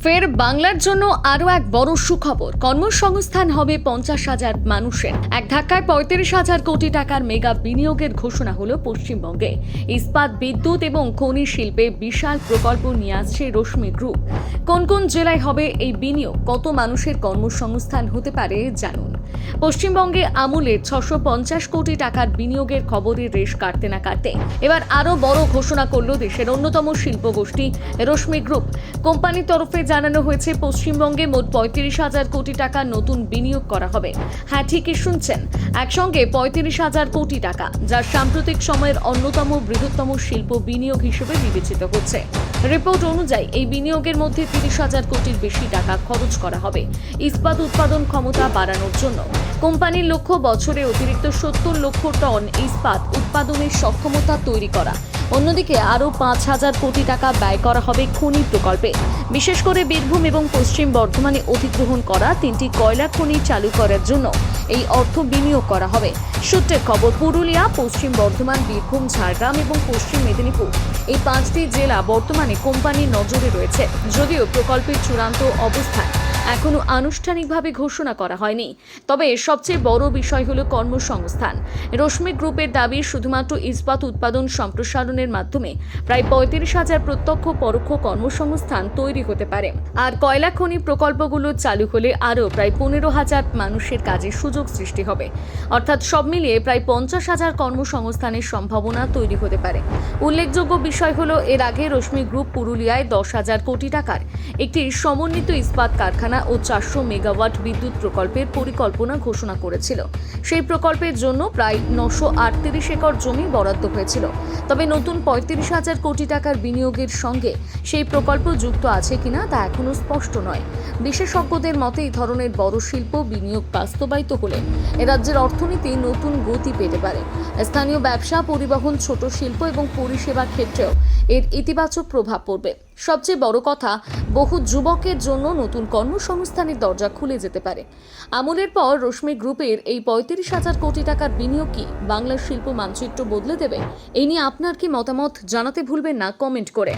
ফের বাংলার জন্য আরও এক বড় সুখবর। কর্মসংস্থান হবে 50,000 মানুষের। এক ধাক্কায় 35,000 কোটি টাকার মেগা বিনিয়োগের ঘোষণা হলো পশ্চিমবঙ্গে। ইস্পাত, বিদ্যুৎ এবং খনি শিল্পে বিশাল প্রকল্প নিয়ে আসছে রশ্মি গ্রুপ। কোন কোন জেলায় হবে এই বিনিয়োগ, কত মানুষের কর্মসংস্থান হতে পারে জানুন। পশ্চিমবঙ্গে আমূলের 650 কোটি টাকার বিনিয়োগের খবরের রেশ কাটতে না কাটতে এবার আরও বড় ঘোষণা করল দেশের অন্যতম শিল্প গোষ্ঠী রশ্মি গ্রুপ। কোম্পানির তরফে জানানো হয়েছে পশ্চিমবঙ্গে মোট 35,000 কোটি টাকা নতুন বিনিয়োগ করা হবে। হ্যাঁ, ঠিকই শুনছেন, একসঙ্গে 35,000 কোটি টাকা, যা সাম্প্রতিক সময়ের অন্যতম বৃহত্তম শিল্প বিনিয়োগ হিসেবে বিবেচিত হচ্ছে। রিপোর্ট অনুযায়ী এই বিনিয়োগের মধ্যে 30,000 কোটির বেশি টাকা খরচ করা হবে ইস্পাত উৎপাদন ক্ষমতা বাড়ানোর জন্য। কোম্পানির লক্ষ্য বছরে অতিরিক্ত 70 লক্ষ টন ইস্পাত উৎপাদনের সক্ষমতা তৈরি করা। অন্যদিকে আরও 5,000 কোটি টাকা ব্যয় করা হবে খনি প্রকল্পে, বিশেষ করে বীরভূম এবং পশ্চিম বর্ধমানে অধিগ্রহণ করা 3টি কয়লা খনি চালু করার জন্য এই অর্থ বিনিয়োগ করা হবে। সূত্রের খবর, পুরুলিয়া, পশ্চিম বর্ধমান, বীরভূম, ঝাড়গ্রাম এবং পশ্চিম মেদিনীপুর এই 5টি জেলা বর্তমানে কোম্পানির নজরে রয়েছে। যদিও প্রকল্পের চূড়ান্ত অবস্থান এখনো আনুষ্ঠানিকভাবে ঘোষণা করা হয়নি, তবে সবচেয়ে বড় বিষয় হলো কর্মসংস্থান। রশ্মি গ্রুপের দাবি, শুধুমাত্র ইস্পাত উৎপাদন সম্প্রসারণের মাধ্যমে প্রায় 35,000 প্রত্যক্ষ পরোক্ষ কর্মসংস্থান তৈরি হতে পারে। আর কয়লা খনি প্রকল্পগুলো চালু হলে আরও প্রায় 15,000 মানুষের কাজের সুযোগ সৃষ্টি হবে। অর্থাৎ সব মিলিয়ে প্রায় 50,000 কর্মসংস্থানের সম্ভাবনা তৈরি হতে পারে। উল্লেখযোগ্য বিষয় হলো, এর আগে রশ্মি গ্রুপ পুরুলিয়ায় 10,000 কোটি টাকার একটি সমন্বিত ইস্পাত কারখানা ও 400 মেগাওয়াট বিদ্যুৎ প্রকল্পের পরিকল্পনা ঘোষণা করেছিল। সেই প্রকল্পের জন্য প্রায় 938 একর জমি বরাদ্দ হয়েছিল। তবে নতুন 35,000 কোটি টাকার বিনিয়োগের সঙ্গে সেই প্রকল্প যুক্ত আছে কিনা তা এখনো স্পষ্ট নয়। বিশেষজ্ঞদের মতে, এই ধরনের বড় শিল্প বিনিয়োগ বাস্তবায়িত হলে রাজ্যের অর্থনীতি নতুন গতি পেতে পারে। স্থানীয় ব্যবসা, পরিবহন, ছোট শিল্প এবং পরিষেবা ক্ষেত্রেও এর ইতিবাচক প্রভাব পড়বে। সবচেয়ে বড় কথা, বহু যুবকের জন্য নতুন কর্মসংস্থানের দরজা খুলে যেতে পারে। আমলের পর রশ্মি গ্রুপের এই 35,000 কোটি টাকার বিনিয়োগ কি বাংলার শিল্প মানচিত্র বদলে দেবে? এই নিয়ে আপনার কি মতামত জানাতে ভুলবেন না কমেন্ট করে।